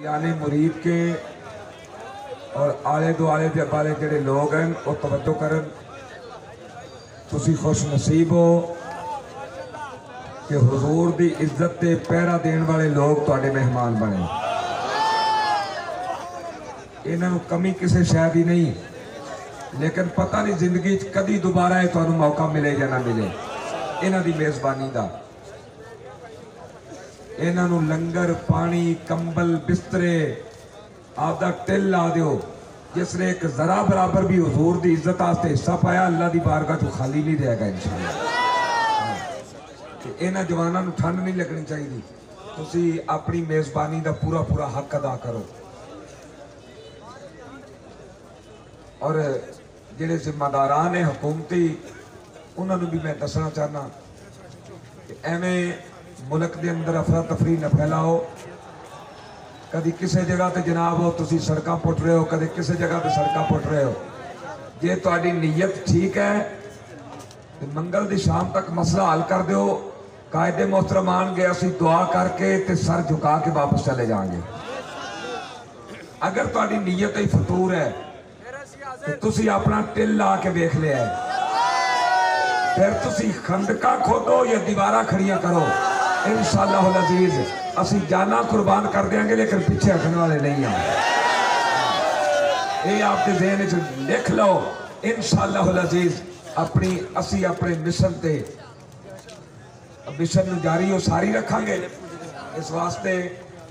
یعنی مرید کے اور آلے دوالے والے جڑے لوگ ہیں وہ توجہ کرن، تسی خوش نصیب ہو کہ حضور دی عزت تے پہرا دین والے لوگ تواڈے مہمان بنے۔ انہاں نوں کمی کسے شے دی نہیں، لیکن پتہ نہیں زندگی کدی دوبارہ تانوں موقع ملے یا نہ ملے انہاں دی میزبانی دا۔ انہاں نوں لنگر، پانی، کمبل، بسترے آپ دا ٹل لا دیو، جس نے ایک ذرا برابر بھی حضور دی عزت آستے حصہ پایا، اللہ دی بارگاہ تو خالی نہیں رہے گا انشاءاللہ۔ انہاں جواناں نوں ٹھنڈ نہیں لگنی چاہیے، تسی اپنی میزبانی دا پورا پورا حق ادا کرو۔ اور جڑے ذمہ داران ہیں حکومتی، انہاں نوں بھی میں دسنا چاہنا کہ ایویں ملک دے اندر افراتفری نہ پھیلاؤ۔ کدی کسے جگہ تے جناب ہو تسی سڑکاں پٹ رہے ہو، کدی کسے جگہ تے سڑکاں پٹ رہے ہو۔ جے تہاڈی نیت ٹھیک ہے تو منگل دی شام تک مسئلہ حل کر دیو، قائد محترم آن گے اسی دعا کر کے تے سر جھکا کے واپس چلے جائیں گے۔ اگر تہاڈی نیت ہی فطور ہے تو تسی اپنا ٹل لا کے دیکھ لیا ہے، پھر تسی خندقہ کھودو یا دیوارہ کھڑیاں کرو، انشاءاللہ العزیز اسی جانا قربان کر دیں گے لیکن پیچھے ہٹنے والے نہیں ہیں۔ یہ آپ کے ذہن سے لکھ لو، انشاءاللہ العزیز اسی اپنے مشن تے مشن جاری و ساری رکھاں گے۔ اس واسطے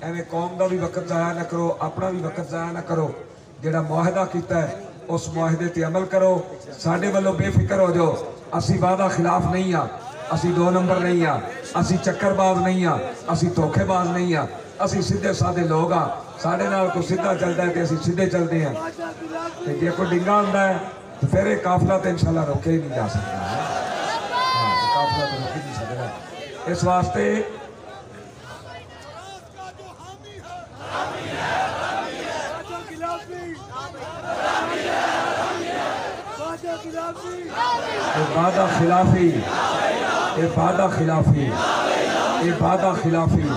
ایویں قوم دا بھی وقت ضائع نہ کرو، اپنا بھی وقت ضائع نہ کرو۔ جڑا معاہدہ کیتا ہے اس معاہدے تے عمل کرو، ساڈے والوں بے فکر ہو جاؤ، اسی وعدہ خلاف نہیں ہاں، اسی دو نمبر نہیں ہاں، اسی چکر باز نہیں ہاں، اسی دھوکے باز نہیں ہاں، اسی سیدھے سادے لوگ ہاں۔ ساڈے نال کوئی سیدھا چلتا ہے تے اسی سیدھے چلتے ہیں، تے جے کوئی ڈنگا ہوندا ہے تو پھر یہ قافلہ تے انشاءاللہ روکے ہی نہیں جا سکتا۔ قافلہ تے روکے نہیں سکتا۔ اس واسطے وعدہ خلافی، وعدہ خلافی، وعدہ خلافی،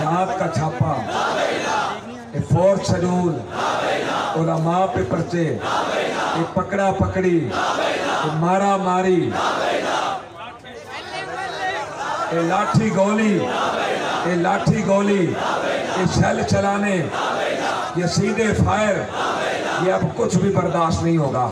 رات کا چھاپا، فورس شیڈول، علماء پہ پرچے، پکڑا پکڑی، مارا ماری، لاٹھی گولی، لاٹھی گولی، شیل چلانے، یہ سیدھے فائر، یہ اب کچھ بھی برداشت نہیں ہوگا۔